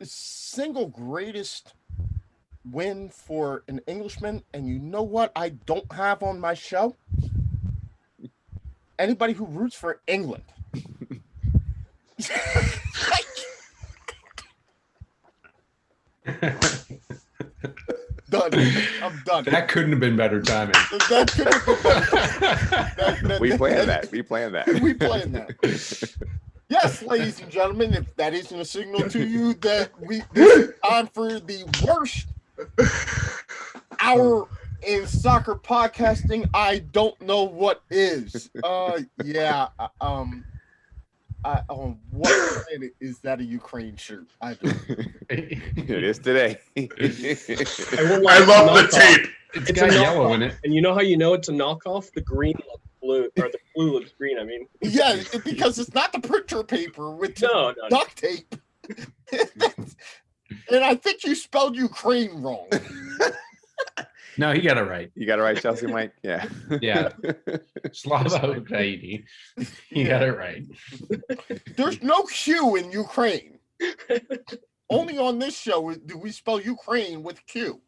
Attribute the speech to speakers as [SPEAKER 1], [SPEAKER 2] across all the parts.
[SPEAKER 1] single greatest win for an Englishman, and you know what I don't have on my show? Anybody who roots for England. Done. I'm done.
[SPEAKER 2] That couldn't have been better timing.
[SPEAKER 1] That couldn't have been better.
[SPEAKER 3] We planned that. We planned that.
[SPEAKER 1] We planned that. Yes, ladies and gentlemen, if that isn't a signal to you that this is time for the worst hour in soccer podcasting, I don't know what is. On what planet is that a Ukraine shirt? I don't.
[SPEAKER 3] It is today.
[SPEAKER 4] I love the tape.
[SPEAKER 2] It's got yellow in it.
[SPEAKER 5] And you know how you know it's a knockoff? The green looks blue, or the blue looks green. I mean,
[SPEAKER 1] Yeah, because it's not the printer paper with the
[SPEAKER 5] no.
[SPEAKER 1] duct tape. And I think you spelled Ukraine wrong.
[SPEAKER 2] No, he got it right.
[SPEAKER 3] You got it right, Chelsea Mike? Yeah.
[SPEAKER 2] Yeah. Slava Ukraini. You got it right.
[SPEAKER 1] There's no Q in Ukraine. Only on this show do we spell Ukraine with Q.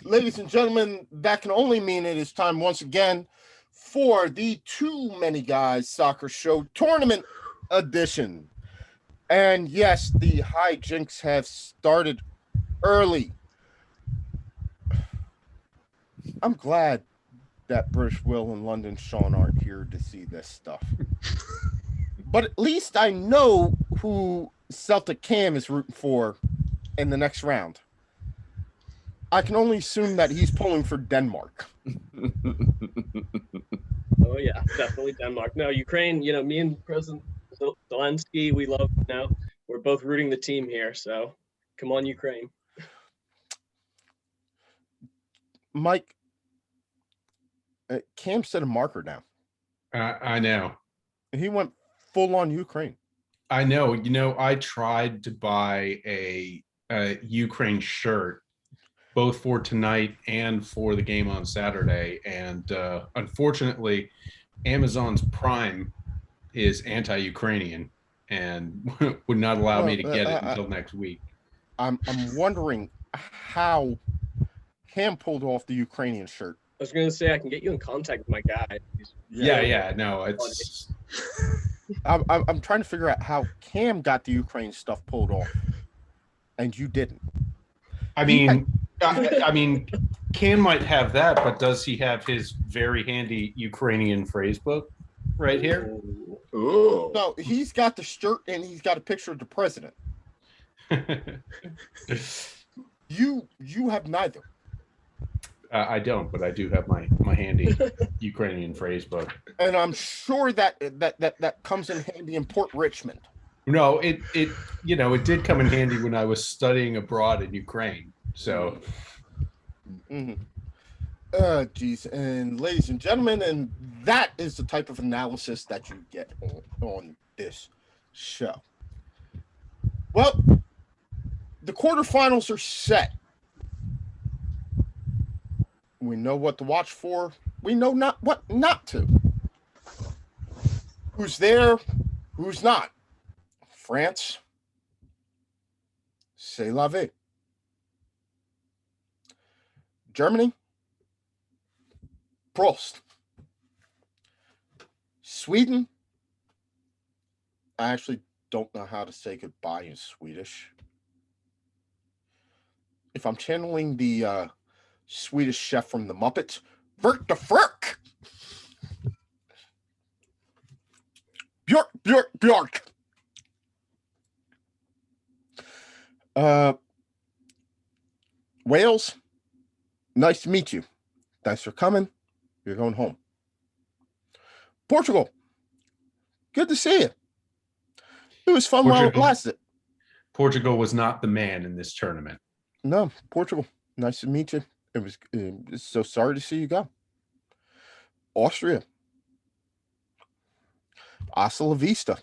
[SPEAKER 1] Ladies and gentlemen, that can only mean it is time once again for the Too Many Guys Soccer Show Tournament Edition. And yes, the hijinks have started early. I'm glad that British Will and London Sean aren't here to see this stuff. But at least I know who Celtic Cam is rooting for in the next round. I can only assume that he's pulling for Denmark.
[SPEAKER 5] Oh yeah, definitely Denmark. No, Ukraine. Me and President Zelensky, we love. We're both rooting the team here. So, come on, Ukraine.
[SPEAKER 1] Mike, Cam set a marker down.
[SPEAKER 2] I know.
[SPEAKER 1] He went full on Ukraine.
[SPEAKER 2] I know. I tried to buy a Ukraine shirt, both for tonight and for the game on Saturday. And unfortunately, Amazon's Prime is anti-Ukrainian and would not allow me to get it until next week.
[SPEAKER 1] I'm wondering how Cam pulled off the Ukrainian shirt.
[SPEAKER 5] I was going to say I can get you in contact with my guy.
[SPEAKER 2] Yeah. No, it's.
[SPEAKER 1] I'm trying to figure out how Cam got the Ukraine stuff pulled off, and you didn't.
[SPEAKER 2] I mean, Cam might have that, but does he have his very handy Ukrainian phrase book right here?
[SPEAKER 4] Ooh.
[SPEAKER 1] No, he's got the shirt and he's got a picture of the president. You have neither.
[SPEAKER 2] I don't, but I do have my handy Ukrainian phrase book.
[SPEAKER 1] And I'm sure that comes in handy in Port Richmond.
[SPEAKER 2] No, it did come in handy when I was studying abroad in Ukraine. So,
[SPEAKER 1] geez, and ladies and gentlemen, and that is the type of analysis that you get on this show. Well, the quarterfinals are set. We know what to watch for. We know what not to. Who's there? Who's not? France. C'est la vie. Germany. Prost. Sweden. I actually don't know how to say goodbye in Swedish. If I'm channeling the Swedish chef from the Muppets, Vert de Frick. Bjork. Wales, nice to meet you. Thanks for coming. You're going home. Portugal, good to see you. It was fun while it lasted.
[SPEAKER 2] Portugal was not the man in this tournament.
[SPEAKER 1] No, Portugal, nice to meet you. It was so sorry to see you go. Austria, hasta la vista.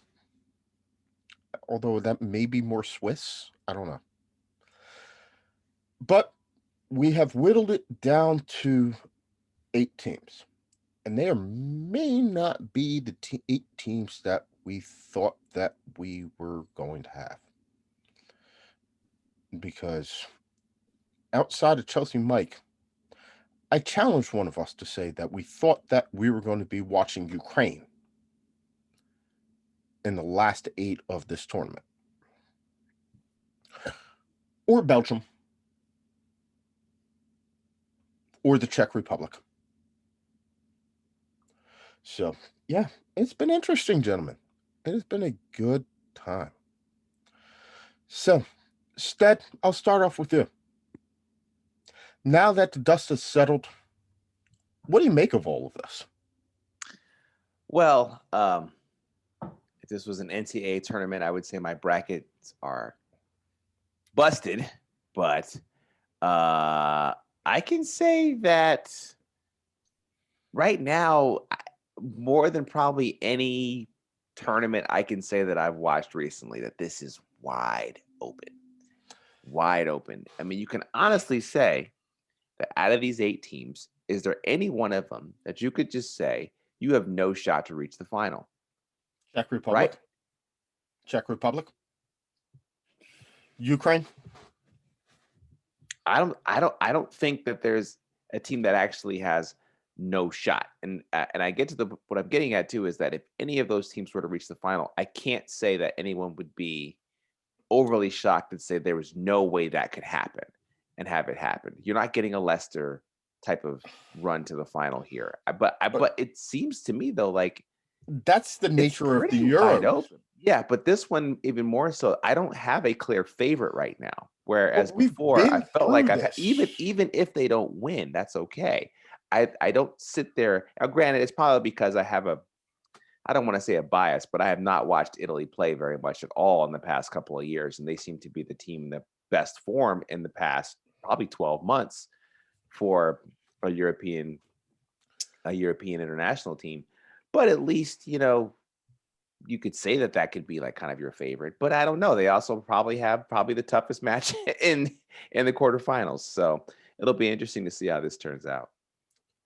[SPEAKER 1] Although that may be more Swiss. I don't know. But we have whittled it down to 8 teams. And there may not be the 8 teams that we thought that we were going to have. Because outside of Chelsea Mike, I challenged one of us to say that we thought that we were going to be watching Ukraine in the last 8 of this tournament. Or Belgium. Or the Czech Republic. So, yeah, it's been interesting, gentlemen. It has been a good time. So, Stead, I'll start off with you. Now that the dust has settled, what do you make of all of this?
[SPEAKER 3] Well, if this was an NCAA tournament, I would say my brackets are busted, but I can say that right now, more than probably any tournament I can say that I've watched recently, that this is wide open. Wide open. I mean, you can honestly say that out of these 8 teams, is there any one of them that you could just say you have no shot to reach the final?
[SPEAKER 1] Czech Republic?
[SPEAKER 3] Right?
[SPEAKER 1] Czech Republic? Ukraine?
[SPEAKER 3] I don't think that there's a team that actually has no shot. And I get to what I'm getting at too is that if any of those teams were to reach the final, I can't say that anyone would be overly shocked and say there was no way that could happen and have it happen. You're not getting a Leicester type of run to the final here. But it seems to me though like
[SPEAKER 1] that's the nature of the Euros.
[SPEAKER 3] Yeah, but this one even more so. I don't have a clear favorite right now. Whereas before, I felt like even if they don't win, that's okay. I don't sit there. Now, granted, it's probably because I have I don't want to say a bias, but I have not watched Italy play very much at all in the past couple of years, and they seem to be the team in the best form in the past probably 12 months for a European international team. But at least, you could say that could be like kind of your favorite, but I don't know. They also probably have the toughest match in the quarterfinals. So it'll be interesting to see how this turns out.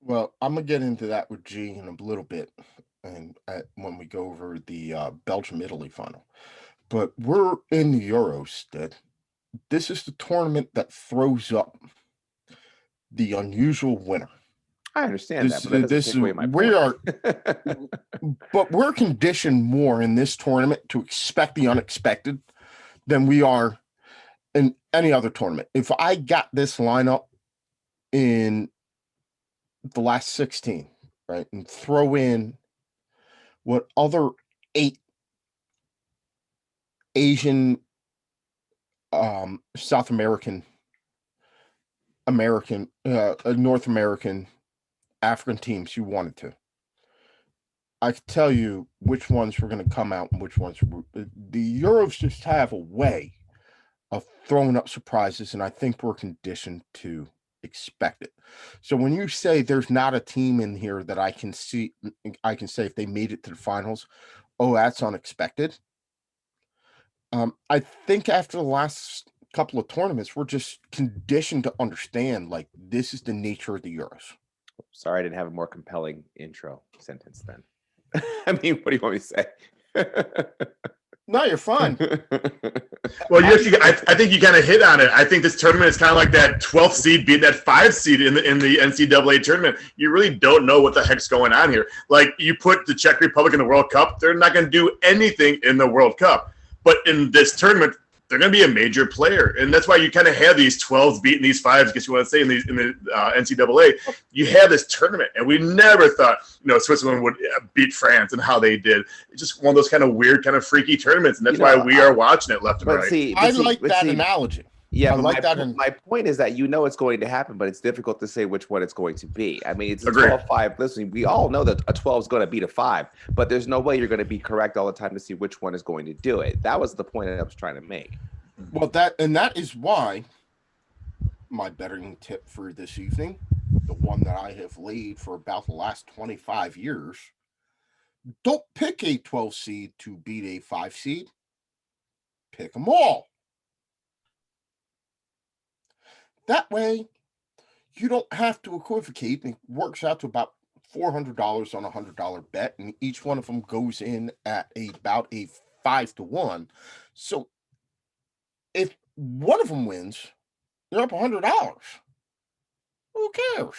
[SPEAKER 1] Well, I'm gonna get into that with G in a little bit, and when we go over the Belgium-Italy final. But we're in the Euros. That this is the tournament that throws up the unusual winner.
[SPEAKER 3] I understand that, but that doesn't take away my point.
[SPEAKER 1] But we're conditioned more in this tournament to expect the unexpected than we are in any other tournament. If I got this lineup in the last 16, right, and throw in what other 8 Asian, South American, North American, African teams you wanted to, I could tell you which ones were going to come out and which ones were. The Euros just have a way of throwing up surprises, and I think we're conditioned to expect it. So when you say there's not a team in here that I can say if they made it to the finals, oh, that's unexpected. I think after the last couple of tournaments, we're just conditioned to understand like this is the nature of the Euros.
[SPEAKER 3] Sorry, I didn't have a more compelling intro sentence then. I mean, what do you want me to say?
[SPEAKER 1] No, you're fine.
[SPEAKER 4] Well, I think you kind of hit on it. I think this tournament is kind of like that 12th seed beating that 5th seed in the NCAA tournament. You really don't know what the heck's going on here. Like, you put the Czech Republic in the World Cup, they're not going to do anything in the World Cup. But in this tournament, they're going to be a major player. And that's why you kind of have these 12s beating these 5s, I guess you want to say, in the NCAA. You have this tournament, and we never thought, Switzerland would beat France and how they did. It's just one of those kind of weird, kind of freaky tournaments, and that's why we are watching it left and right.
[SPEAKER 1] I like that analogy.
[SPEAKER 3] Yeah, my point is that it's going to happen, but it's difficult to say which one it's going to be. I mean, it's a 12-5. Listen, we all know that a 12 is going to beat a 5, but there's no way you're going to be correct all the time to see which one is going to do it. That was the point I was trying to make.
[SPEAKER 1] Well, that is why my betting tip for this evening, the one that I have laid for about the last 25 years, don't pick a 12 seed to beat a 5 seed. Pick them all. That way, you don't have to equivocate. It works out to about $400 on a $100 bet, and each one of them goes in at about a 5-1. So if one of them wins, you're up $100. Who cares?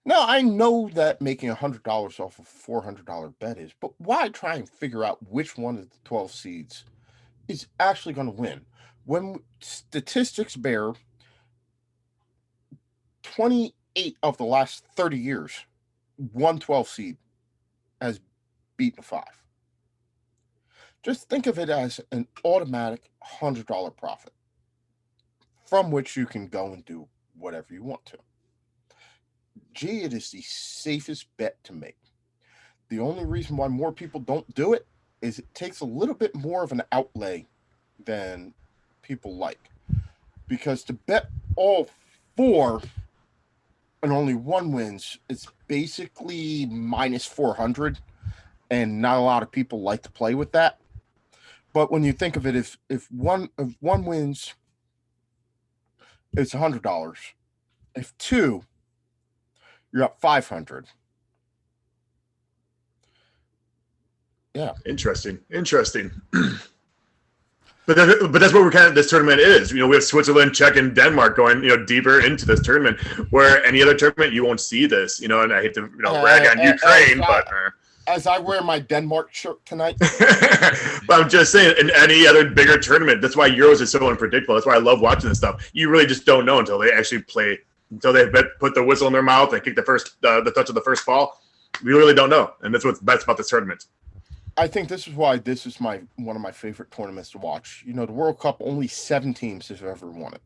[SPEAKER 1] Now, I know that making $100 off a $400 bet is, but why try and figure out which one of the 12 seeds is actually going to win when statistics bear 28 of the last 30 years, 112 seed has beaten a 5? Just think of it as an automatic $100 profit from which you can go and do whatever you want to. Gee, it is the safest bet to make. The only reason why more people don't do it is it takes a little bit more of an outlay than people like. Because to bet all 4 and only 1 wins, it's basically minus 400, and not a lot of people like to play with that. But when you think of it, if one wins, it's $100. If 2, you're up 500. Yeah.
[SPEAKER 4] Interesting. But that's what we're kind of this tournament is. We have Switzerland, Czech, and Denmark going deeper into this tournament. Where any other tournament you won't see this. And I hate to rag on Ukraine, but
[SPEAKER 1] as I wear my Denmark shirt tonight.
[SPEAKER 4] But I'm just saying, in any other bigger tournament, that's why Euros is so unpredictable. That's why I love watching this stuff. You really just don't know until they actually play, until they put the whistle in their mouth and kick the touch of the first ball. We really don't know, and that's what's best about this tournament.
[SPEAKER 1] I think this is why this is one of my favorite tournaments to watch. The World Cup, only 7 teams have ever won it,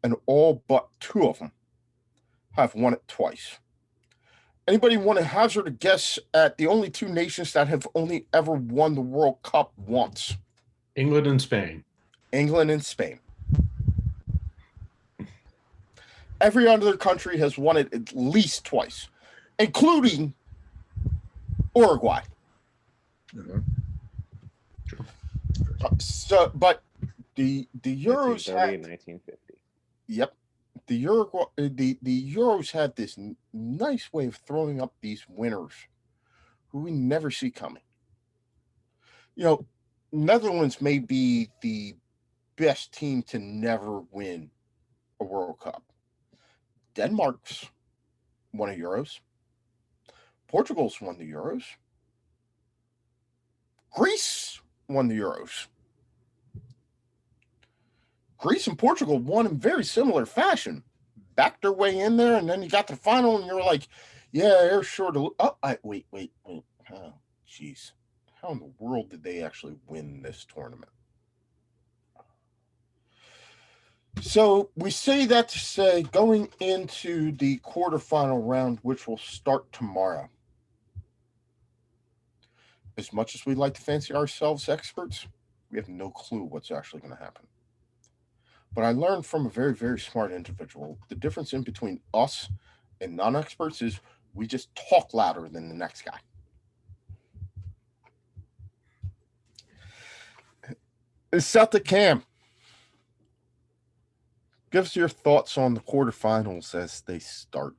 [SPEAKER 1] and all but 2 of them have won it twice. Anybody want to hazard a guess at the only 2 nations that have only ever won the World Cup once?
[SPEAKER 2] England and Spain.
[SPEAKER 1] England and Spain. Every other country has won it at least twice, including Uruguay.
[SPEAKER 4] Mm-hmm.
[SPEAKER 1] But the Euros had
[SPEAKER 3] 1950.
[SPEAKER 1] Yep. The Euros had this nice way of throwing up these winners who we never see coming. Netherlands may be the best team to never win a World Cup. Denmark's won a Euros. Portugal's won the Euros. Greece won the Euros. Greece and Portugal won in very similar fashion. Backed their way in there, and then you got to the final, and you're like, yeah, they're sure to... Oh, wait. Oh, jeez. How in the world did they actually win this tournament? So we say that to say, going into the quarterfinal round, which will start tomorrow, as much as we like to fancy ourselves experts, we have no clue what's actually going to happen. But I learned from a very, very smart individual, the difference in between us and non-experts is we just talk louder than the next guy. Celtic Cam, give us your thoughts on the quarterfinals as they start.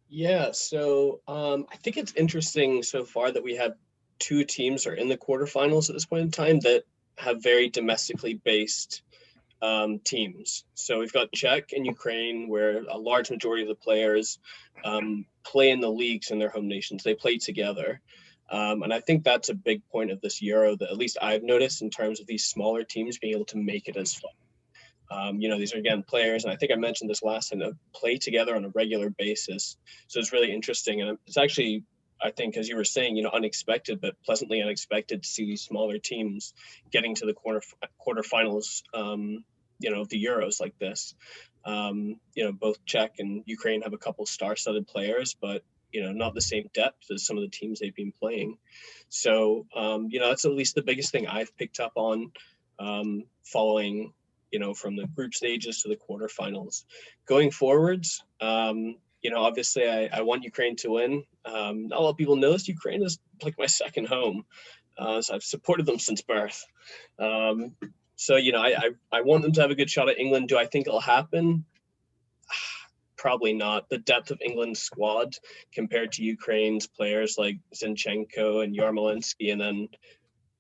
[SPEAKER 5] Yeah, so I think it's interesting so far that we have 2 teams are in the quarterfinals at this point in time that have very domestically based teams. So we've got Czech and Ukraine, where a large majority of the players play in the leagues in their home nations. They play together. And I think that's a big point of this Euro that at least I've noticed in terms of these smaller teams being able to make it as fun. These are, again, players, and I think I mentioned this last time, that play together on a regular basis. So it's really interesting. And it's actually, I think, as you were saying, unexpected, but pleasantly unexpected to see these smaller teams getting to the quarterfinals, of the Euros like this. Both Czech and Ukraine have a couple star-studded players, but, not the same depth as some of the teams they've been playing. So, that's at least the biggest thing I've picked up on following, from the group stages to the quarterfinals. Going forwards, obviously I want Ukraine to win. Not a lot of people know this. Ukraine is like my second home. So I've supported them since birth. So, I want them to have a good shot at England. Do I think it'll happen? probably not. The depth of England's squad compared to Ukraine's players like Zinchenko and Yarmolenski, and then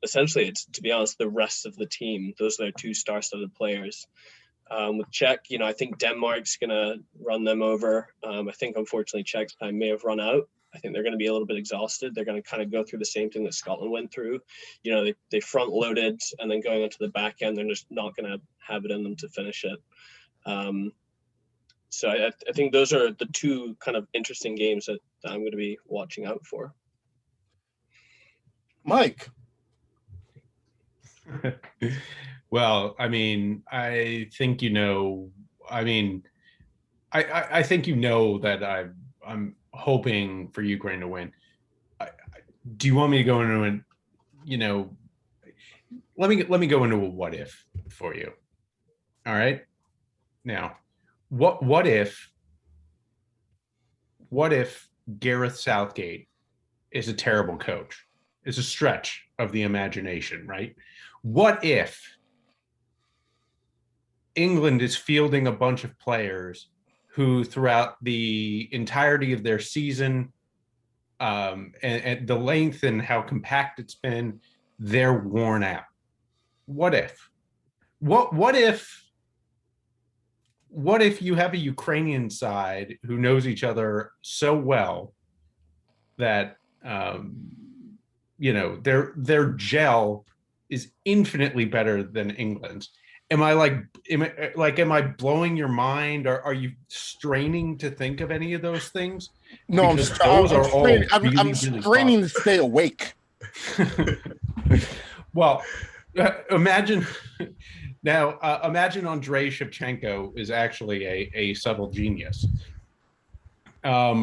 [SPEAKER 5] essentially it's, to be honest, the rest of the team. Those are their two star-studded players. With Czech, I think Denmark's going to run them over. I think, unfortunately, Czech's time may have run out. I think they're going to be a little bit exhausted. They're going to kind of go through the same thing that Scotland went through. They front loaded, and then going onto the back end, they're just not going to have it in them to finish it. So I think those are the two kind of interesting games that I'm going to be watching out for.
[SPEAKER 1] Mike.
[SPEAKER 2] Well, I mean, I think I think that I'm hoping for Ukraine to win. Do you want me to go into an, let me go into a what if for you. All right. Now, what if Gareth Southgate is a terrible coach? It's a stretch of the imagination, right? What if England is fielding a bunch of players who, throughout the entirety of their season, and the length and how compact it's been, they're worn out? What if? What if you have a Ukrainian side who knows each other so well that their gel is infinitely better than England's? Am I blowing your mind? Or are you straining to think of any of those things?
[SPEAKER 1] No, I'm straining to stay awake.
[SPEAKER 2] Well, imagine Andrei Shevchenko is actually a subtle genius. But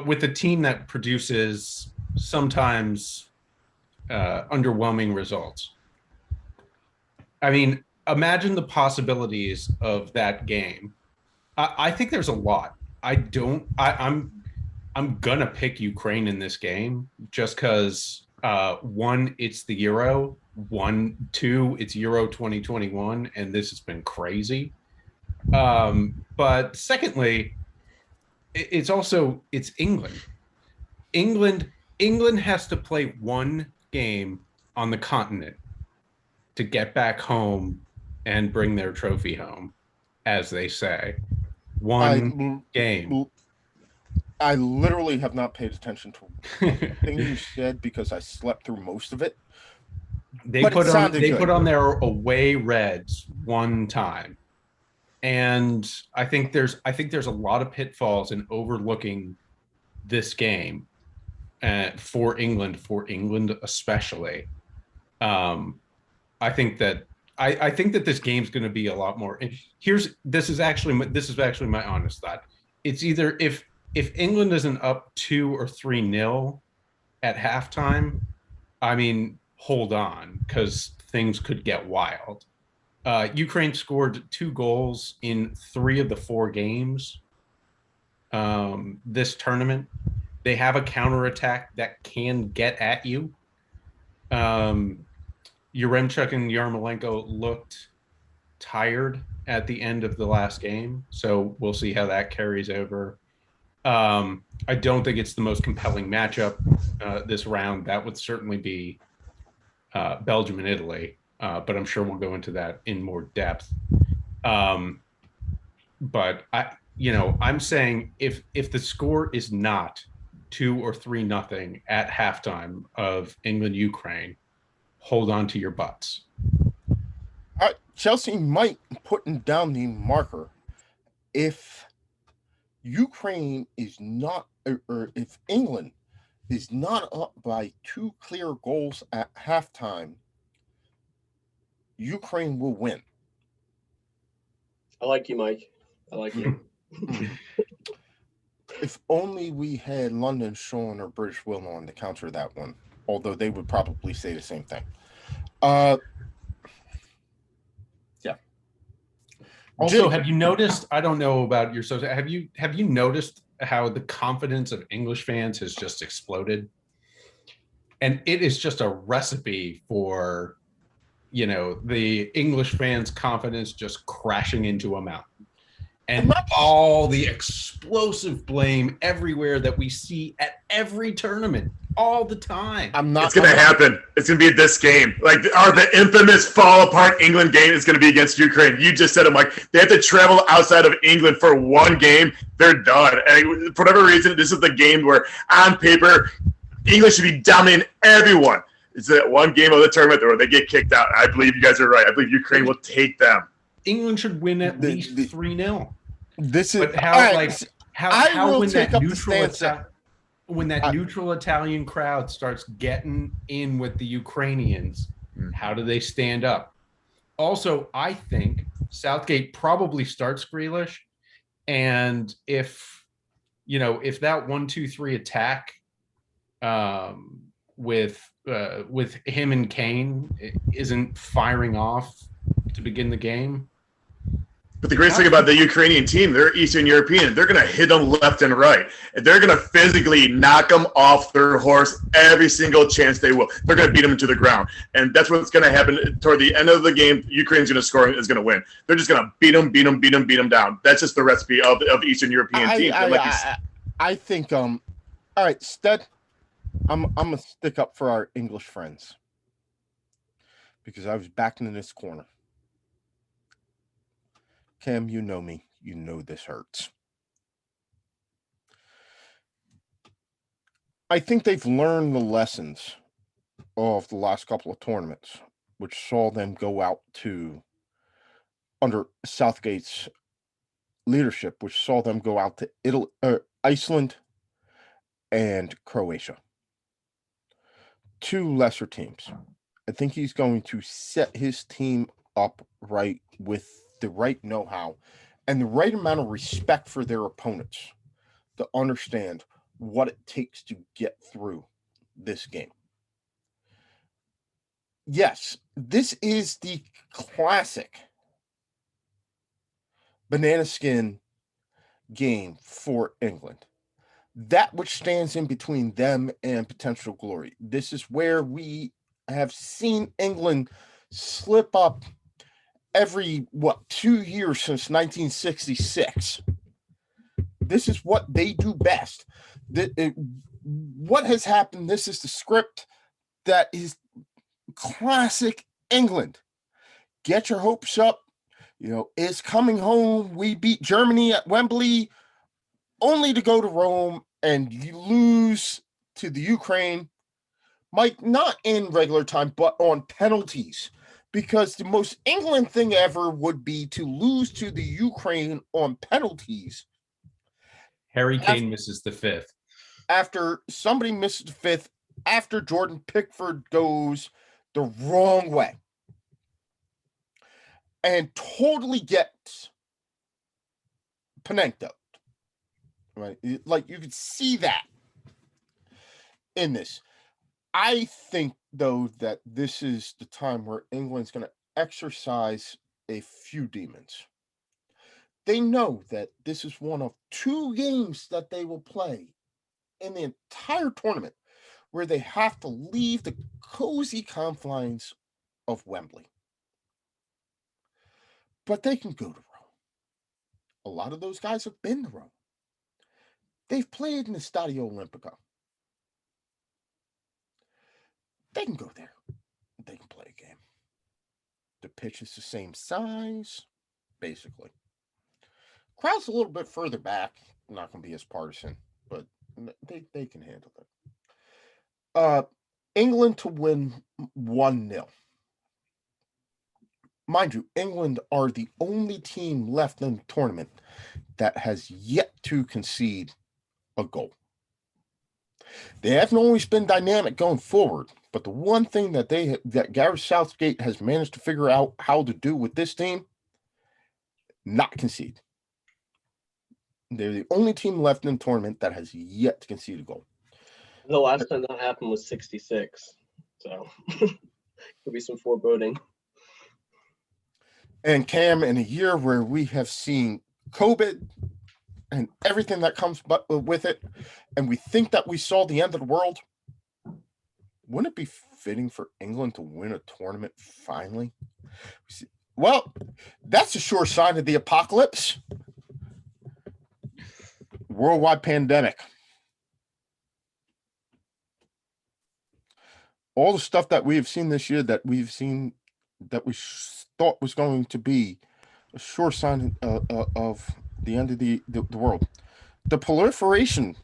[SPEAKER 2] with a team that produces sometimes underwhelming results. I mean, imagine the possibilities of that game. I think there's a lot. I'm gonna pick Ukraine in this game just because one, it's the Euro. Two, it's Euro 2021, and this has been crazy. But secondly, it's England. England has to play one game on the continent to get back home and bring their trophy home, as they say. One game.
[SPEAKER 1] I literally have not paid attention to anything you said because I slept through most of it.
[SPEAKER 2] They put on their away Reds one time. And I think there's a lot of pitfalls in overlooking this game for England especially. I think that this game's going to be a lot more. This is actually my honest thought. It's either if England isn't up 2 or 3-0 at halftime, I mean, hold on, because things could get wild. Ukraine scored 2 goals in 3 of the 4 games this tournament. They have a counterattack that can get at you. Yaremchuk and Yarmolenko looked tired at the end of the last game, so we'll see how that carries over. I don't think it's the most compelling matchup this round. That would certainly be Belgium and Italy, but I'm sure we'll go into that in more depth. But I'm saying if the score is not 2 or 3-0 at halftime of England-Ukraine, hold on to your butts.
[SPEAKER 1] Chelsea might putting down the marker if Ukraine is not, or if England is not up by 2 clear goals at halftime, Ukraine will win.
[SPEAKER 5] I like you, Mike. I like you.
[SPEAKER 1] If only we had London Sean or British Will on to counter that one, although they would probably say the same thing. Yeah.
[SPEAKER 2] Also, have you noticed? I don't know about your social. Have you noticed how the confidence of English fans has just exploded? And it is just a recipe for, the English fans' confidence just crashing into a mountain. and all the explosive blame everywhere that we see at every tournament all the time.
[SPEAKER 4] It's going to happen. It's going to be this game. Like, the infamous fall apart England game is going to be against Ukraine. You just said it, Mike. They have to travel outside of England for one game. They're done. And for whatever reason, this is the game where, on paper, England should be dominating everyone. It's that one game of the tournament where they get kicked out. I believe you guys are right. I believe Ukraine will take them.
[SPEAKER 2] England should win at least 3-0.
[SPEAKER 1] This is
[SPEAKER 2] But how
[SPEAKER 1] right,
[SPEAKER 2] like how when that
[SPEAKER 1] neutral
[SPEAKER 2] neutral Italian crowd starts getting in with the Ukrainians, how do they stand up? Also, I think Southgate probably starts Grealish, and if that 1-2-3 attack with him and Kane isn't firing off to begin the game.
[SPEAKER 4] But the great thing about the Ukrainian team, they're Eastern European. They're going to hit them left and right. They're going to physically knock them off their horse every single chance they will. They're going to beat them to the ground. And that's what's going to happen toward the end of the game. Ukraine's going to score and is going to win. They're just going to beat them down. That's just the recipe of Eastern European teams.
[SPEAKER 1] I think, all right, Stead, I'm going to stick up for our English friends because I was backing in this corner. Cam, you know me. You know this hurts. I think they've learned the lessons of the last couple of tournaments, which saw them go out to, under Southgate's leadership, which saw them go out to Italy, Iceland and Croatia. Two lesser teams. I think he's going to set his team up right with the right know-how and the right amount of respect for their opponents to understand what it takes to get through this game. Yes, this is the classic banana skin game for England. That which stands in between them and potential glory. This is where we have seen England slip up every 2 years since 1966. This is what they do best. What has happened? This is the script that is classic England. Get your hopes up. It's coming home. We beat Germany at Wembley, only to go to Rome and you lose to the Ukraine. Mike, not in regular time, but on penalties. Because the most England thing ever would be to lose to the Ukraine on penalties.
[SPEAKER 2] Harry Kane misses the fifth.
[SPEAKER 1] After somebody misses the fifth, after Jordan Pickford goes the wrong way. And totally gets Panenka. Right? Like, you could see that in this. I think, though, that this is the time where England's going to exercise a few demons. They know that this is one of 2 games that they will play in the entire tournament where they have to leave the cozy confines of Wembley. But they can go to Rome. A lot of those guys have been to Rome. They've played in the Stadio Olimpico. They can go there. They can play a game. The pitch is the same size, basically. Crowd's a little bit further back. Not going to be as partisan, but they can handle it. England to win 1-0. Mind you, England are the only team left in the tournament that has yet to concede a goal. They haven't always been dynamic going forward, but the one thing that Gareth Southgate has managed to figure out how to do with this team, not concede. They're the only team left in the tournament that has yet to concede a goal.
[SPEAKER 5] The last time that happened was 66, so could be some foreboding.
[SPEAKER 1] And Cam, in a year where we have seen COVID and everything that comes with it, and we think that we saw the end of the world, wouldn't it be fitting for England to win a tournament finally? Well, that's a sure sign of the apocalypse. worldwide pandemic. All the stuff that we have seen this year that we thought was going to be a sure sign of the end of the world. The proliferation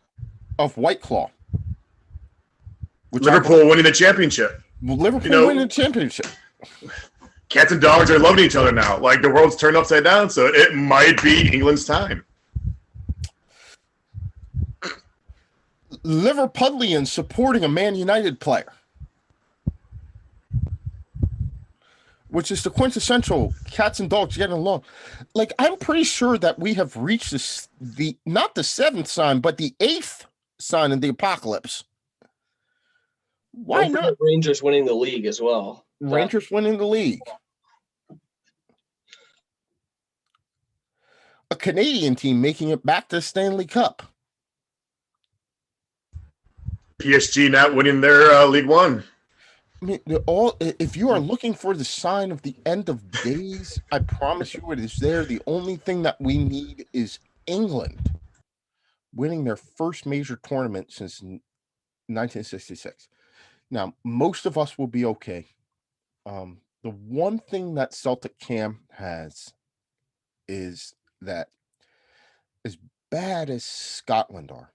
[SPEAKER 1] of White Claw.
[SPEAKER 4] Liverpool winning the championship.
[SPEAKER 1] Liverpool winning the championship.
[SPEAKER 4] Cats and dogs are loving each other now. Like the world's turned upside down, so it might be England's time.
[SPEAKER 1] Liverpudlians supporting a Man United player, which is the quintessential cats and dogs getting along. Like, I'm pretty sure that we have reached not the 7th sign, but the 8th sign in the apocalypse. Why not?
[SPEAKER 5] Rangers winning the league as well.
[SPEAKER 1] Rangers winning the league. A Canadian team making it back to the Stanley Cup.
[SPEAKER 4] PSG not winning their League One.
[SPEAKER 1] I mean, if you are looking for the sign of the end of days, I promise you it is there. The only thing that we need is England winning their first major tournament since 1966. Now, most of us will be okay. The one thing that Celtic Cam has is that as bad as Scotland are,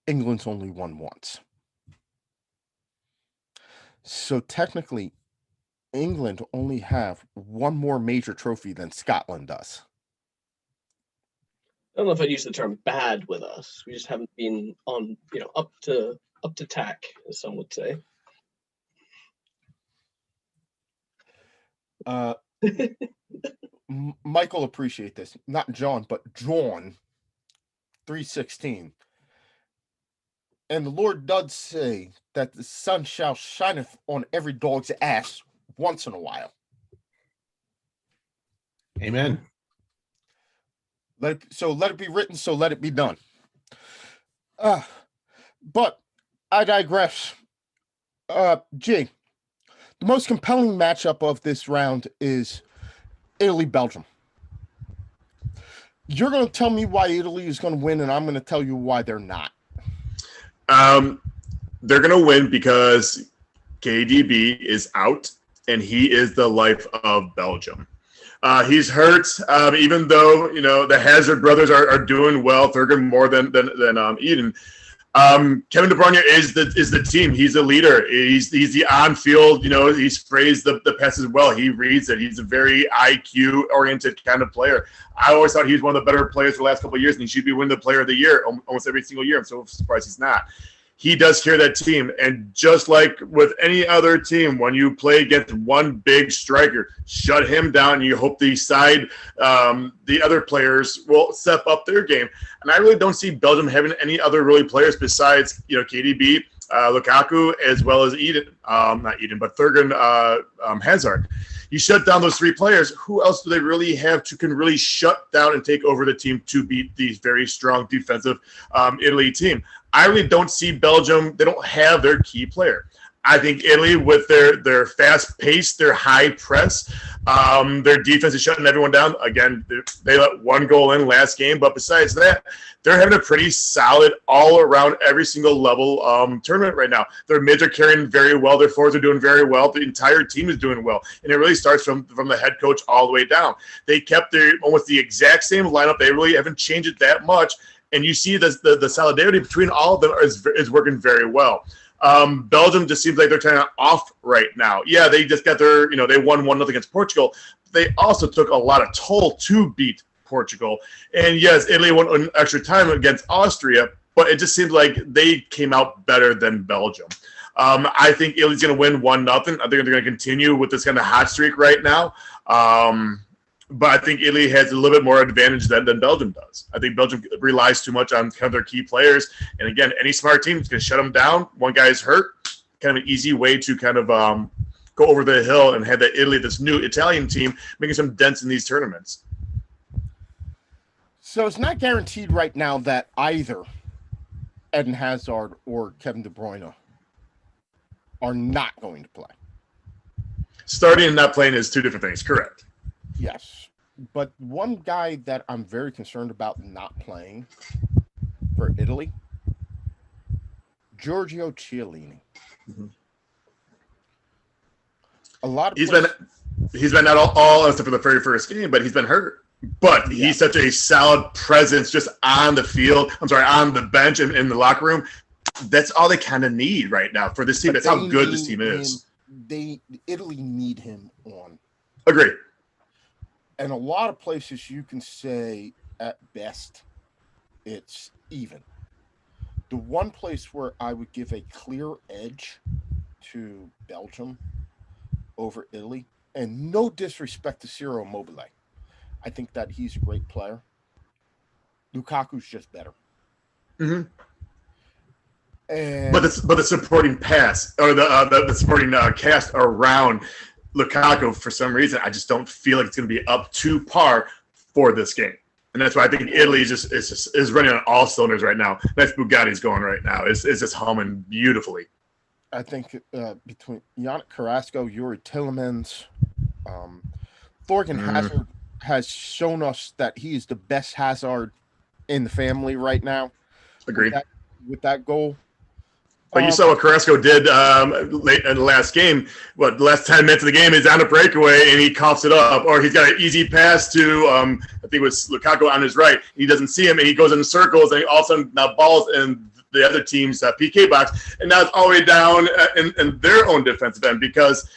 [SPEAKER 1] England's only won once. So technically, England only have one more major trophy than Scotland does.
[SPEAKER 5] I don't know if I'd use the term bad with us. We just haven't been on, up to tack, as some would say.
[SPEAKER 1] Michael appreciate this. Not John, but John 3:16. And the Lord does say that the sun shall shineth on every dog's ass once in a while.
[SPEAKER 2] Amen.
[SPEAKER 1] Let it be written, so let it be done. But I digress. G, the most compelling matchup of this round is Italy-Belgium. You're going to tell me why Italy is going to win, and I'm going to tell you why they're not.
[SPEAKER 4] They're going to win because KDB is out, and he is the life of Belgium. He's hurt, even though the Hazard brothers are doing well. Thurgan more than Eden. Kevin De Bruyne is the team. He's the leader. He's the on field. He sprays the passes well. He reads it. He's a very IQ oriented kind of player. I always thought he was one of the better players for the last couple of years, and he should be winning the Player of the Year almost every single year. I'm so surprised he's not. He does carry that team, and just like with any other team, when you play against one big striker, shut him down, and you hope the other players will step up their game. And I really don't see Belgium having any other really players besides KDB, Lukaku, as well as Thurgan Hazard. You shut down those three players. Who else do they really have can really shut down and take over the team to beat these very strong defensive Italy team? I really don't see Belgium. They don't have their key player. I think Italy, with their fast pace, their high press, their defense is shutting everyone down. Again, they let one goal in last game, but besides that, they're having a pretty solid all-around, every single level tournament right now. Their mids are carrying very well. Their forwards are doing very well. The entire team is doing well, and it really starts from the head coach all the way down. They kept almost the exact same lineup. They really haven't changed it that much, and you see the solidarity between all of them is working very well. Belgium just seems like they're kind of off right now. Yeah, they just got they won 1-0 against Portugal. They also took a lot of toll to beat Portugal. And yes, Italy won an extra time against Austria, but it just seems like they came out better than Belgium. I think Italy's going to win 1-0. I think they're going to continue with this kind of hot streak right now. But I think Italy has a little bit more advantage than Belgium does. I think Belgium relies too much on kind of their key players. And again, any smart team is going to shut them down. One guy is hurt. Kind of an easy way to kind of go over the hill and have this new Italian team, making some dents in these tournaments.
[SPEAKER 1] So it's not guaranteed right now that either Eden Hazard or Kevin De Bruyne are not going to play.
[SPEAKER 4] Starting and not playing is two different things, correct?
[SPEAKER 1] Yes. But one guy that I'm very concerned about not playing for Italy, Giorgio Chiellini.
[SPEAKER 4] Mhm.
[SPEAKER 1] A lot of
[SPEAKER 4] He's been not all except for the very first game, but he's been hurt. But
[SPEAKER 1] Yeah.
[SPEAKER 4] he's such a solid presence just on the field. I'm sorry, on the bench and in the locker room. That's all they kind of need right now for this team.
[SPEAKER 1] But
[SPEAKER 4] That's how
[SPEAKER 1] they
[SPEAKER 4] good this
[SPEAKER 1] need
[SPEAKER 4] team is.
[SPEAKER 1] Italy need him on.
[SPEAKER 4] Agree.
[SPEAKER 1] And a lot of places you can say at best it's even. The one place where I would give a clear edge to Belgium over Italy, and no disrespect to Ciro Immobile, I think that he's a great player. Lukaku's just better.
[SPEAKER 4] Mm-hmm.
[SPEAKER 1] And
[SPEAKER 4] But the supporting pass or the supporting cast around Lukaku, for some reason, I just don't feel like it's going to be up to par for this game. And that's why I think Italy is running on all cylinders right now. That's Bugatti's going right now. It's just humming beautifully.
[SPEAKER 1] I think between Yannick Carrasco, Yuri Tillemans, Thorgan Hazard has shown us that he is the best Hazard in the family right now.
[SPEAKER 4] Agreed.
[SPEAKER 1] With that goal.
[SPEAKER 4] But you saw what Carrasco did late in the last game. The last 10 minutes of the game is on a breakaway and he coughs it up. Or he's got an easy pass to, I think it was Lukaku on his right. He doesn't see him and he goes in circles and all of a sudden now ball's in the other team's PK box. And now it's all the way down in their own defensive end because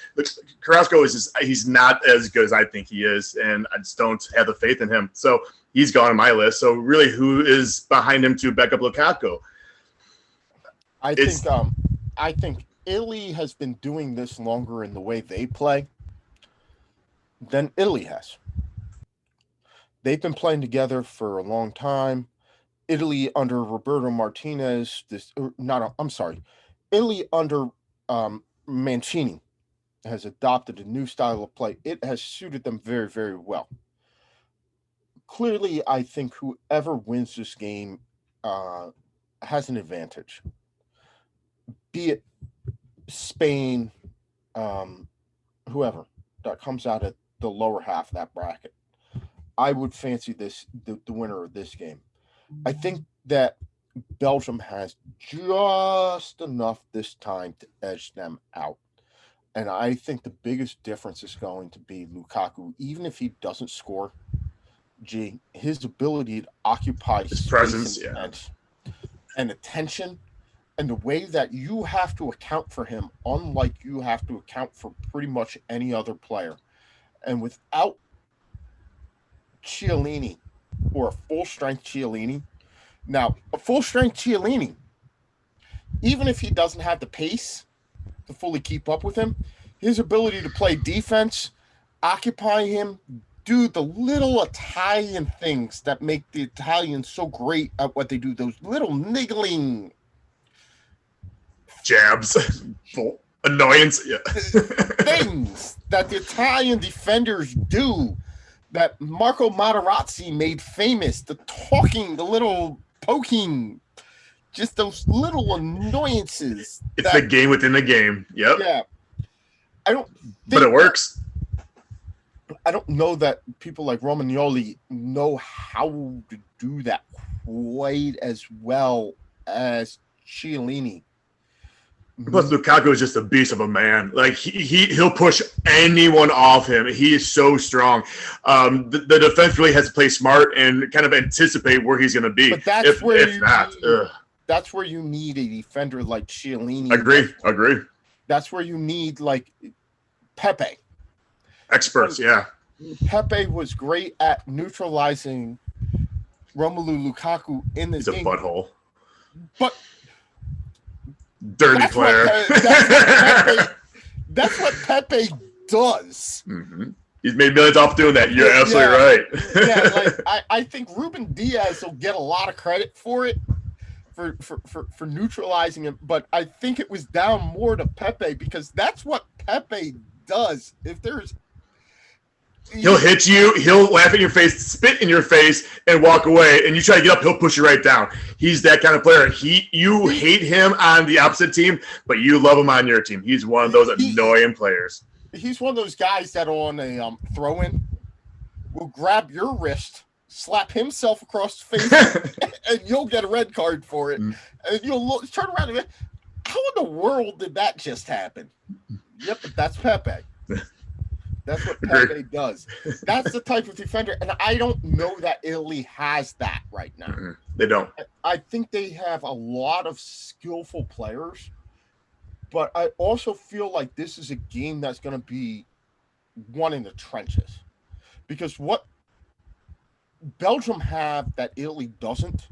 [SPEAKER 4] Carrasco he's not as good as I think he is. And I just don't have the faith in him. So he's gone on my list. So really, who is behind him to back up Lukaku?
[SPEAKER 1] I think Italy has been doing this longer in the way they play than Italy has. They've been playing together for a long time. Italy under Roberto Martinez, Italy under Mancini has adopted a new style of play. It has suited them very, very well. Clearly, I think whoever wins this game has an advantage. Be it Spain, whoever that comes out at the lower half of that bracket. I would fancy the winner of this game. I think that Belgium has just enough this time to edge them out. And I think the biggest difference is going to be Lukaku, even if he doesn't score, his ability to occupy
[SPEAKER 4] his
[SPEAKER 1] space
[SPEAKER 4] presence,
[SPEAKER 1] and attention. And the way that you have to account for him, unlike you have to account for pretty much any other player. And without Chiellini or a full-strength Chiellini, now, a full-strength Chiellini, even if he doesn't have the pace to fully keep up with him, his ability to play defense, occupy him, do the little Italian things that make the Italians so great at what they do, those little niggling
[SPEAKER 4] jabs, annoyance,
[SPEAKER 1] things that the Italian defenders do that Marco Materazzi made famous, the talking, the little poking, just those little annoyances.
[SPEAKER 4] It's the game within the game. Yep.
[SPEAKER 1] Yeah.
[SPEAKER 4] But it works.
[SPEAKER 1] I don't know that people like Romagnoli know how to do that quite as well as Chiellini.
[SPEAKER 4] Plus, Lukaku is just a beast of a man. Like he'll push anyone off him. He is so strong. The defense really has to play smart and kind of anticipate where he's going to be.
[SPEAKER 1] But that's
[SPEAKER 4] that's
[SPEAKER 1] where you need a defender like Chiellini.
[SPEAKER 4] Agree.
[SPEAKER 1] That's where you need like Pepe.
[SPEAKER 4] Experts, yeah.
[SPEAKER 1] Pepe was great at neutralizing Romelu Lukaku in this game.
[SPEAKER 4] He's a butthole.
[SPEAKER 1] But
[SPEAKER 4] dirty player.
[SPEAKER 1] That's what Pepe does.
[SPEAKER 4] Mm-hmm. He's made millions off doing that. You're absolutely right.
[SPEAKER 1] I think Ruben Diaz will get a lot of credit for it, for neutralizing him. But I think it was down more to Pepe because that's what Pepe does.
[SPEAKER 4] He'll hit you, he'll laugh in your face, spit in your face, and walk away. And you try to get up, he'll push you right down. He's that kind of player. You hate him on the opposite team, but you love him on your team. He's one of those annoying players.
[SPEAKER 1] He's one of those guys that on a throw-in will grab your wrist, slap himself across the face, and you'll get a red card for it.
[SPEAKER 4] Mm.
[SPEAKER 1] And you'll turn around and go, how in the world did that just happen? Yep, that's Pepe. That's what Pepe does. That's the type of defender, and I don't know that Italy has that right now.
[SPEAKER 4] They don't.
[SPEAKER 1] I think they have a lot of skillful players, but I also feel like this is a game that's going to be won in the trenches. Because what Belgium have that Italy doesn't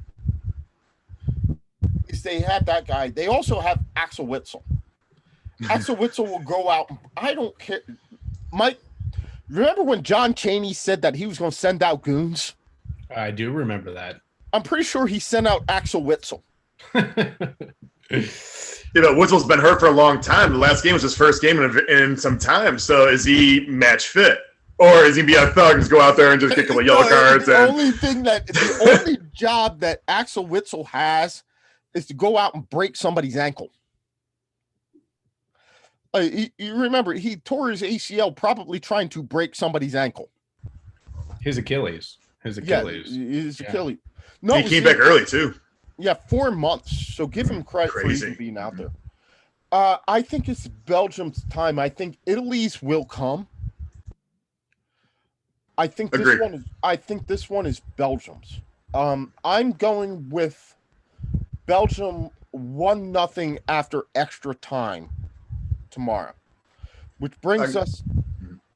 [SPEAKER 1] is they have that guy. They also have Axel Witsel. Axel Witsel will go out. I don't care. Mike, remember when John Chaney said that he was going to send out goons?
[SPEAKER 2] I do remember that.
[SPEAKER 1] I'm pretty sure he sent out Axel Witsel.
[SPEAKER 4] Witzel's been hurt for a long time. The last game was his first game in some time. So is he match fit? Or is he be a thug and just go out there and just get a couple of yellow cards?
[SPEAKER 1] The only job that Axel Witsel has is to go out and break somebody's ankle. You remember, he tore his ACL probably trying to break somebody's ankle.
[SPEAKER 2] His Achilles.
[SPEAKER 1] His Achilles. No,
[SPEAKER 4] he came back early, too.
[SPEAKER 1] Yeah, 4 months. So give him credit for even being out there. I think it's Belgium's time. I think Italy's will come. I think this one is Belgium's. I'm going with Belgium 1-0 after extra time tomorrow, which brings us.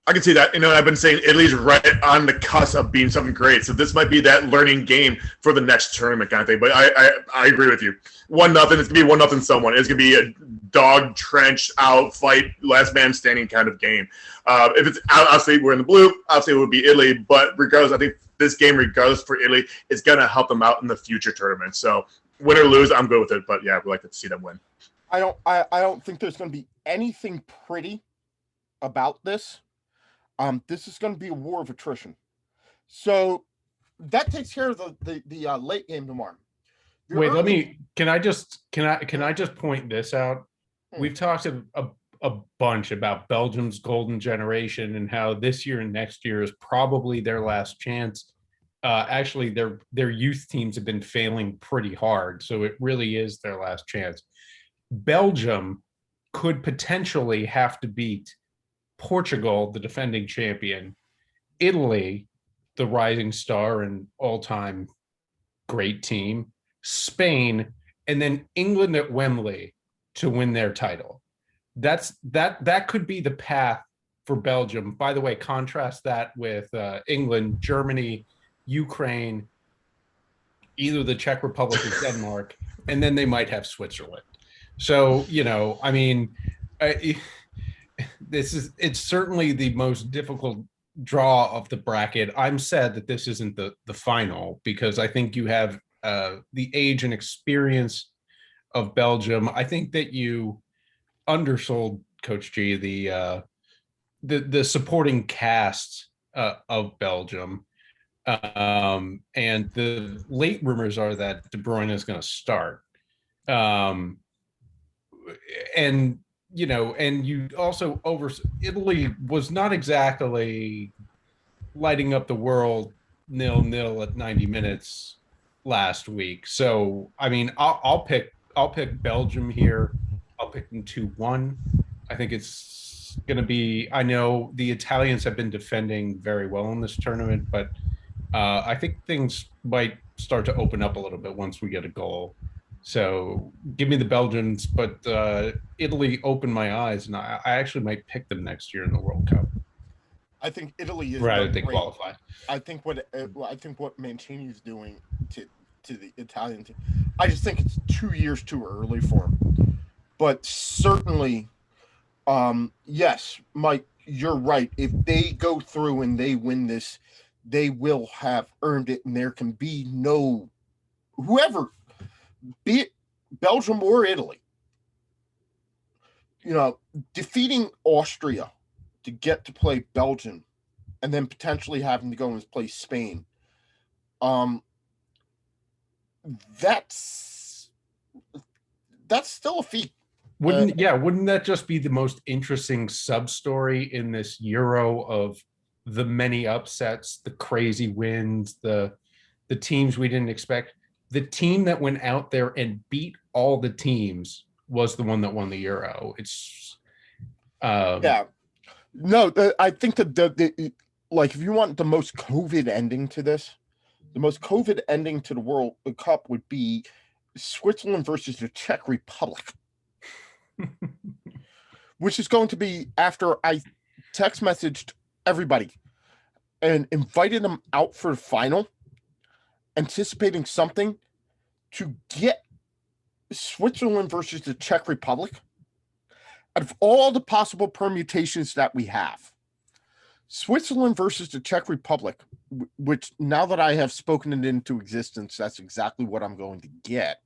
[SPEAKER 4] I can see that. I've been saying Italy's right on the cusp of being something great. So this might be that learning game for the next tournament kind of thing. But I agree with you. 1-0. It's gonna be 1-0 someone. It's gonna be a dog trench out fight, last man standing kind of game. If it's obviously we're in the blue, obviously it would be Italy. But regardless, I think this game, regardless for Italy, is gonna help them out in the future tournaments. So win or lose, I'm good with it. But yeah, we'd like to see them win.
[SPEAKER 1] I don't think there's gonna be anything pretty about this. This is going to be a war of attrition. So that takes care of the late game tomorrow.
[SPEAKER 2] Can I just point this out? We've talked a bunch about Belgium's golden generation and how this year and next year is probably their last chance. Actually, their youth teams have been failing pretty hard, so it really is their last chance. Belgium could potentially have to beat Portugal, the defending champion, Italy, the rising star and all-time great team, Spain, and then England at Wembley to win their title. That could be the path for Belgium. By the way, contrast that with England, Germany, Ukraine, either the Czech Republic or Denmark, and then they might have Switzerland. So, it's certainly the most difficult draw of the bracket. I'm sad that this isn't the final, because I think you have the age and experience of Belgium. I think that you undersold, Coach G, the supporting cast of Belgium. And the late rumors are that De Bruyne is going to start. And you also Italy was not exactly lighting up the world 0-0 at 90 minutes last week. So, I'll pick Belgium here. I'll pick them 2-1. I think it's going to be, I know the Italians have been defending very well in this tournament, but I think things might start to open up a little bit once we get a goal. So give me the Belgians, but Italy opened my eyes, and I actually might pick them next year in the World Cup.
[SPEAKER 1] I think Italy is
[SPEAKER 2] rather than qualify.
[SPEAKER 1] I think what Mancini is doing to the Italian team, I just think it's 2 years too early for him. But certainly, yes, Mike, you're right. If they go through and they win this, they will have earned it, and there can be no whoever. Be it Belgium or Italy, defeating Austria to get to play Belgium and then potentially having to go and play Spain. That's still a feat.
[SPEAKER 2] Wouldn't that just be the most interesting sub story in this Euro of the many upsets, the crazy wins, the teams we didn't expect. The team that went out there and beat all the teams was the one that won the Euro. It's
[SPEAKER 1] Yeah. No, I think that like if you want the most COVID ending to this, the most COVID ending to the World Cup would be Switzerland versus the Czech Republic, which is going to be after I text messaged everybody and invited them out for the final, anticipating something to get Switzerland versus the Czech Republic. Out of all the possible permutations that we have, Switzerland versus the Czech Republic, which now that I have spoken it into existence, that's exactly what I'm going to get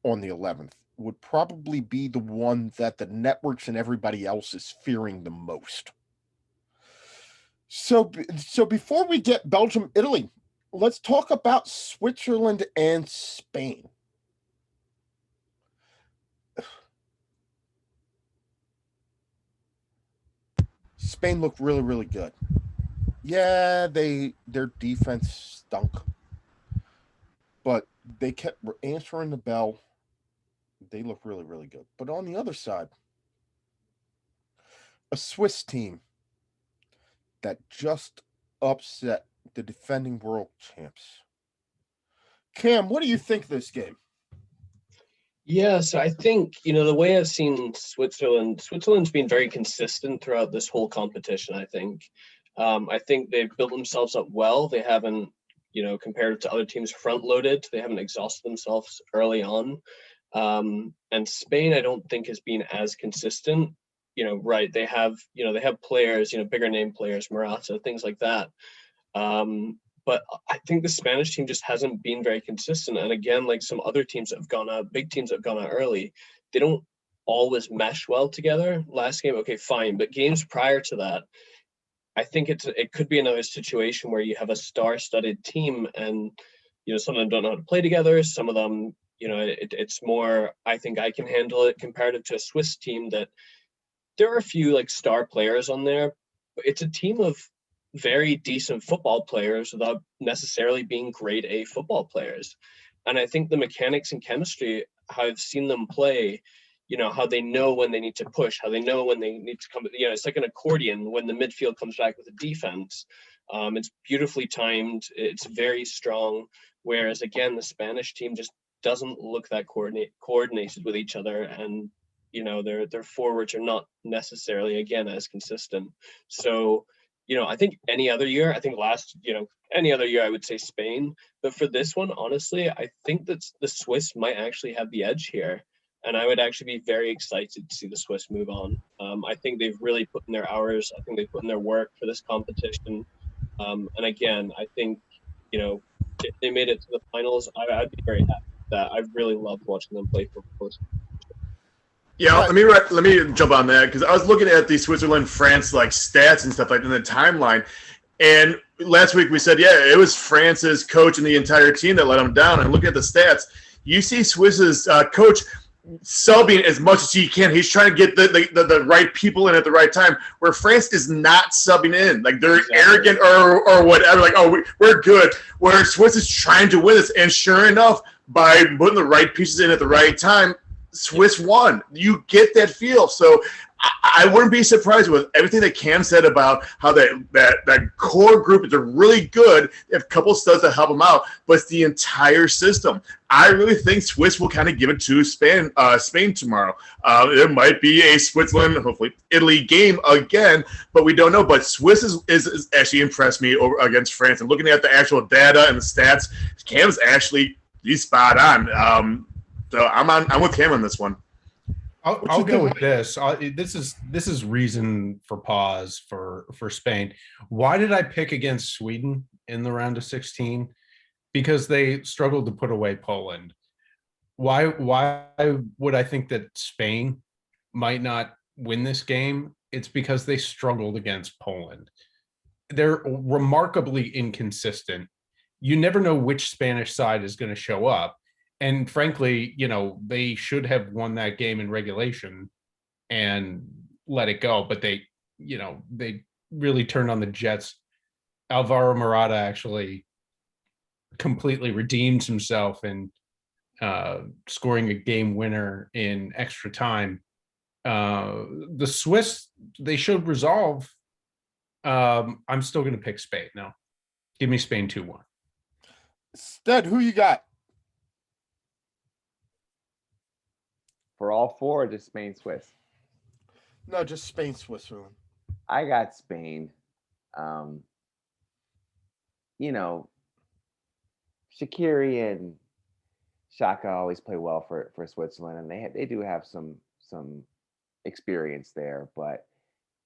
[SPEAKER 1] on the 11th, would probably be the one that the networks and everybody else is fearing the most. So before we get Belgium, Italy, let's talk about Switzerland and Spain. Spain looked really, really good. Yeah, their defense stunk, but they kept answering the bell. They look really, really good. But on the other side, a Swiss team that just upset the defending world champs. Cam, what do you think of this game?
[SPEAKER 5] Yeah, so I think, the way I've seen Switzerland's been very consistent throughout this whole competition, I think. I think they've built themselves up well. They haven't, compared to other teams, front-loaded. They haven't exhausted themselves early on. And Spain, I don't think, has been as consistent. Right, they have players, bigger name players, Morata, things like that. But I think the Spanish team just hasn't been very consistent. And again, like some other teams that have gone out, big teams that have gone out early, they don't always mesh well together. Last game, okay, fine. But games prior to that, I think it could be another situation where you have a star-studded team and, some of them don't know how to play together. Some of them, it's more, I think I can handle it comparative to a Swiss team that there are a few like star players on there, but it's a team of very decent football players without necessarily being grade A football players. And I think the mechanics and chemistry, how I've seen them play, how they know when they need to push, how they know when they need to come, it's like an accordion when the midfield comes back with a defense. It's beautifully timed. It's very strong. Whereas again, the Spanish team just doesn't look that coordinated with each other. And, their forwards are not necessarily, again, as consistent. So, I think any other year, any other year, I would say Spain. But for this one, honestly, I think that the Swiss might actually have the edge here. And I would actually be very excited to see the Swiss move on. I think they've really put in their hours. I think they put in their work for this competition. And again, I think, if they made it to the finals, I'd be very happy with that. I've really loved watching them play for close.
[SPEAKER 4] Yeah, let me jump on that because I was looking at the Switzerland-France like stats and stuff like in the timeline, and last week we said it was France's coach and the entire team that let him down. And looking at the stats, you see Swiss's coach subbing as much as he can. He's trying to get the right people in at the right time. Where France is not subbing in, like they're arrogant or whatever. Like we're good. Where Swiss is trying to win this, and sure enough, by putting the right pieces in at the right time, Swiss won. You get that feel. So I wouldn't be surprised with everything that Cam said about how that core group is really good. They have a couple of studs to help them out, but it's the entire system. I really think Swiss will kind of give it to Spain tomorrow. There might be a Switzerland, hopefully Italy game again, but we don't know. But Swiss is actually impressed me over against France. And looking at the actual data and the stats, Cam's actually he's spot on. So I'm with Cam on this one.
[SPEAKER 2] I'll go with this. This is reason for pause for Spain. Why did I pick against Sweden in the round of 16? Because they struggled to put away Poland. Why would I think that Spain might not win this game? It's because they struggled against Poland. They're remarkably inconsistent. You never know which Spanish side is going to show up. And frankly, they should have won that game in regulation and let it go. But they really turned on the Jets. Alvaro Morata actually completely redeemed himself and scoring a game winner in extra time. The Swiss, they showed resolve. I'm still going to pick Spain now. Give me Spain 2-1.
[SPEAKER 1] Stead, who you got?
[SPEAKER 3] For all four, or just Spain, Swiss?
[SPEAKER 1] No, just Spain, Switzerland.
[SPEAKER 3] I got Spain. You know, Shaqiri and Shaka always play well for Switzerland, and they do have some experience there, but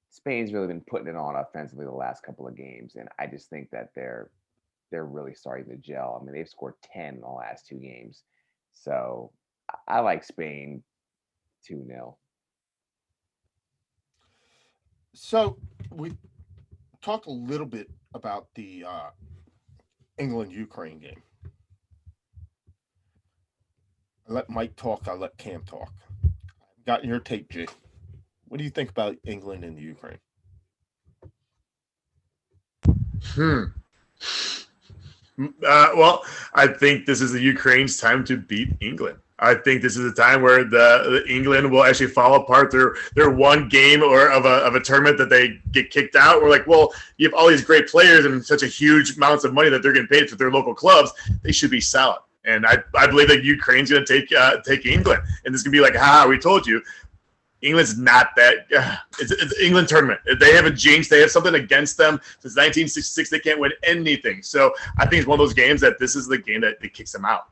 [SPEAKER 3] Spain's really been putting it on offensively the last couple of games, and I just think that they're really starting to gel. I mean, they've scored 10 in the last 2 games, so I like Spain 2-0.
[SPEAKER 1] So we talked a little bit about the England-Ukraine game. I let Mike talk. I let Cam talk. Got your take, Jay. What do you think about England and the Ukraine?
[SPEAKER 4] Well, I think this is the Ukraine's time to beat England. I think this is a time where the England will actually fall apart. Their one game or of a tournament that they get kicked out. We're like, well, you have all these great players and such a huge amounts of money that they're getting paid for their local clubs. They should be solid. And I believe that Ukraine's going to take England, and this is going to be like, we told you. England's not that. It's England tournament. They have a jinx. They have something against them. Since 1966, they can't win anything. So I think it's one of those games that this is the game that kicks them out.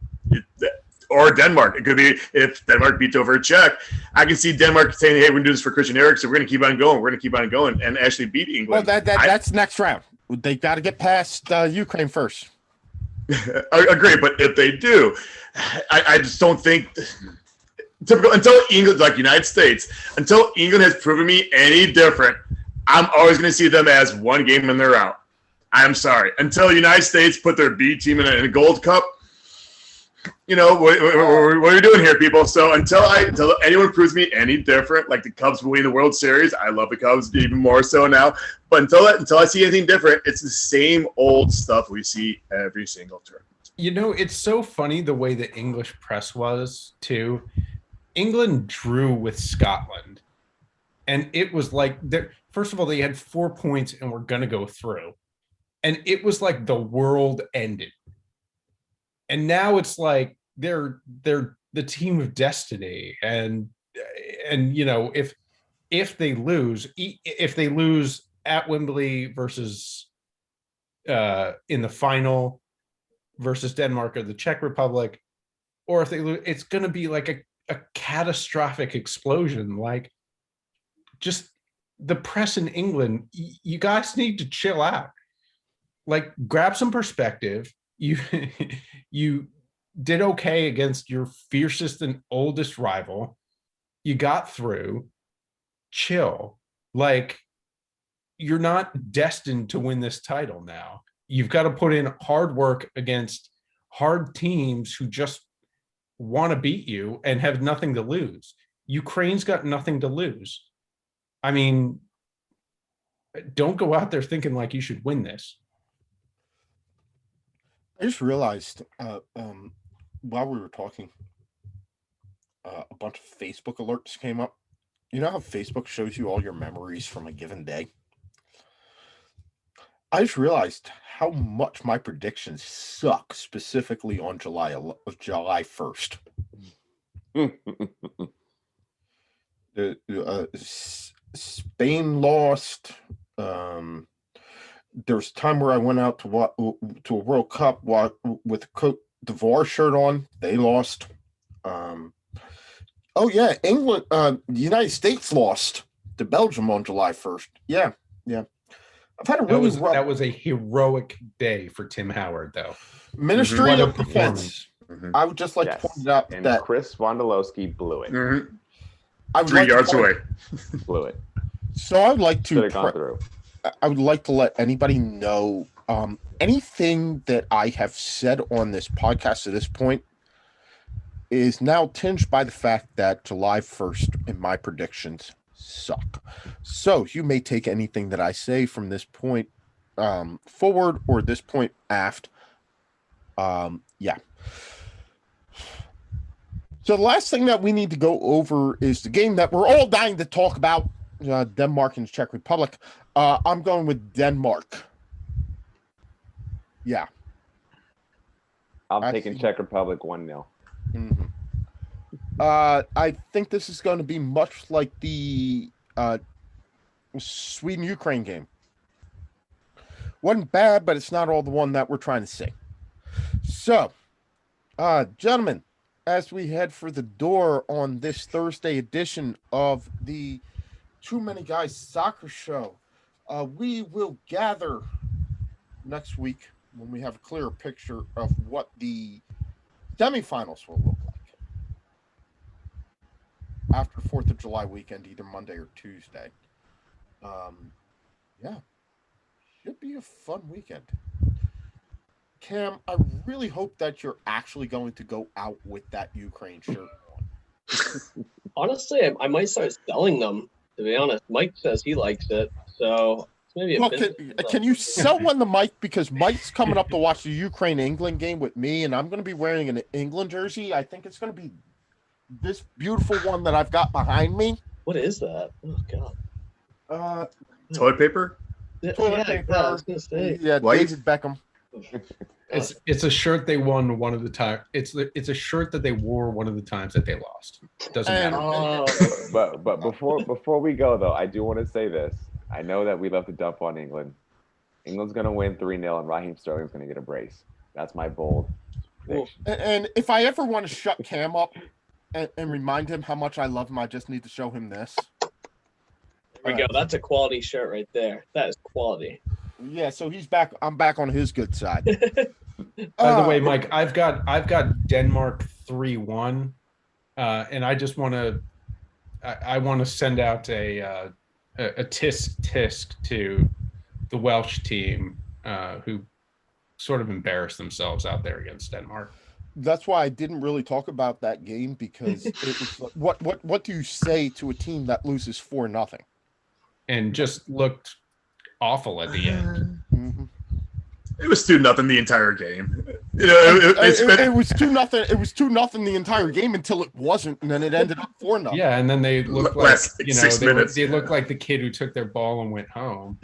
[SPEAKER 4] Or Denmark. It could be if Denmark beats over Czech. I can see Denmark saying, hey, we're going to do this for Christian Eriksen. We're going to keep on going. We're going to keep on going and actually beat England.
[SPEAKER 1] Well, that's next round. They got to get past Ukraine first.
[SPEAKER 4] I agree, but if they do, I just don't think typical until England, like United States, until England has proven me any different, I'm always going to see them as one game and they're out. I'm sorry. Until the United States put their B team in a gold cup, what are you doing here, people? So until anyone proves me any different, like the Cubs winning the World Series, I love the Cubs even more so now. But until I see anything different, it's the same old stuff we see every single tournament.
[SPEAKER 2] It's so funny the way the English press was too. England drew with Scotland, and it was like, first of all, they had 4 points and were going to go through, and it was like the world ended. And now it's like they're the team of destiny, and if they lose at Wembley versus in the final versus Denmark or the Czech Republic, or if they lose, it's going to be like a catastrophic explosion. Like, just the press in England, you guys need to chill out. Like, grab some perspective. You did okay against your fiercest and oldest rival. You got through. Chill. Like, you're not destined to win this title now. You've got to put in hard work against hard teams who just want to beat you and have nothing to lose. Ukraine's got nothing to lose. I mean, don't go out there thinking like you should win this.
[SPEAKER 1] I just realized while we were talking, a bunch of Facebook alerts came up. You know how Facebook shows you all your memories from a given day? I just realized how much my predictions suck, specifically on July 1st. Spain lost. There's a time where I went out to a World Cup with a Cote d'Ivoire shirt on. They lost. England, the United States lost to Belgium on July 1st. Yeah. I've had a really
[SPEAKER 2] that was a heroic day for Tim Howard, though.
[SPEAKER 1] Ministry of Defense. Mm-hmm. I would just like to point out that
[SPEAKER 3] Chris Wondolowski blew it.
[SPEAKER 4] Mm-hmm. I would 3 yards away.
[SPEAKER 3] Blew it.
[SPEAKER 1] So I would like to.
[SPEAKER 3] Should have gone through.
[SPEAKER 1] I would like to let anybody know anything that I have said on this podcast to this point is now tinged by the fact that July 1st, in my predictions, suck. So you may take anything that I say from this point forward or this point aft. Yeah. So the last thing that we need to go over is the game that we're all dying to talk about, Denmark and Czech Republic. I'm going with Denmark. Yeah.
[SPEAKER 3] I'm
[SPEAKER 1] I
[SPEAKER 3] taking
[SPEAKER 1] see.
[SPEAKER 3] Czech Republic 1-0.
[SPEAKER 1] Mm-hmm. I think this is going to be much like the Sweden-Ukraine game. Wasn't bad, but it's not all the one that we're trying to see. So, gentlemen, as we head for the door on this Thursday edition of the Too Many Guys Soccer Show, we will gather next week when we have a clearer picture of what the semifinals will look like after 4th of July weekend, either Monday or Tuesday. Yeah, should be a fun weekend. Cam, I really hope that you're actually going to go out with that Ukraine shirt on.
[SPEAKER 5] Honestly, I might start selling them, to be honest. Mike says he likes it, so it's maybe a
[SPEAKER 1] Well,
[SPEAKER 5] business.
[SPEAKER 1] can you sell one to Mike? Because Mike's coming up to watch the Ukraine-England game with me, and I'm going to be wearing an England jersey. I think it's going to be this beautiful one that I've got behind me.
[SPEAKER 5] What is that? Oh, God.
[SPEAKER 4] Toilet paper?
[SPEAKER 1] Toilet paper.
[SPEAKER 5] I was gonna say.
[SPEAKER 1] Yeah,
[SPEAKER 4] White?
[SPEAKER 1] David Beckham.
[SPEAKER 2] It's a shirt they won one of the time. It's a shirt that they wore one of the times that they lost. Doesn't
[SPEAKER 1] And-
[SPEAKER 2] matter.
[SPEAKER 5] Oh,
[SPEAKER 3] But before we go though, I do want to say this. I know that we love to dump on England. England's gonna win 3-0, and Raheem Sterling's gonna get a brace. That's my bold prediction.
[SPEAKER 1] And if I ever want to shut Cam up and remind him how much I love him, I just need to show him this.
[SPEAKER 5] there we go. That's a quality shirt right there. That is quality.
[SPEAKER 1] Yeah, so he's back. I'm back on his good side.
[SPEAKER 2] By the way, Mike, I've got Denmark 3-1, and I just want to I want to send out a tisk to the Welsh team who sort of embarrassed themselves out there against Denmark.
[SPEAKER 1] That's why I didn't really talk about that game, because it was what do you say to a team that loses 4-0?
[SPEAKER 2] And just looked awful at the end.
[SPEAKER 1] Mm-hmm.
[SPEAKER 4] It was 2-0 the entire game. You know,
[SPEAKER 1] It was 2-0. It was 2-0 the entire game until it wasn't, and then it ended up 4-0.
[SPEAKER 2] Yeah, and then they looked like,
[SPEAKER 4] Last 6 minutes.
[SPEAKER 2] they looked like the kid who took their ball and went home.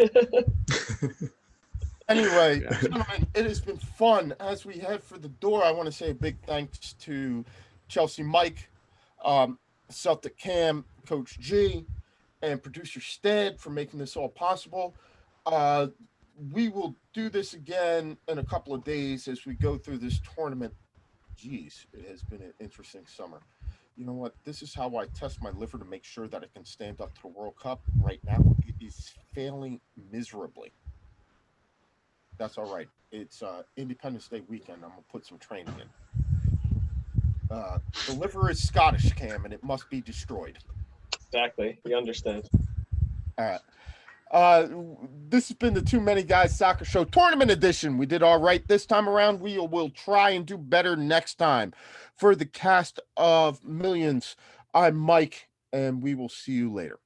[SPEAKER 1] Anyway,
[SPEAKER 2] Yeah.
[SPEAKER 1] gentlemen, it has been fun. As we head for the door, I want to say a big thanks to Chelsea Mike, Celtic Cam, Coach G, and producer Stead for making this all possible. We will do this again in a couple of days as we go through this tournament. Jeez, it has been an interesting summer. You know what? This is how I test my liver to make sure that it can stand up to the World Cup. Right now, it is failing miserably. That's all right. It's Independence Day weekend. I'm going to put some training in. The liver is Scottish, Cam, and it must be destroyed.
[SPEAKER 5] Exactly. We understand.
[SPEAKER 1] All right. This has been the Too Many Guys Soccer Show Tournament Edition. We did all right this time around. We will try and do better next time. For the cast of millions, I'm Mike, and we will see you later.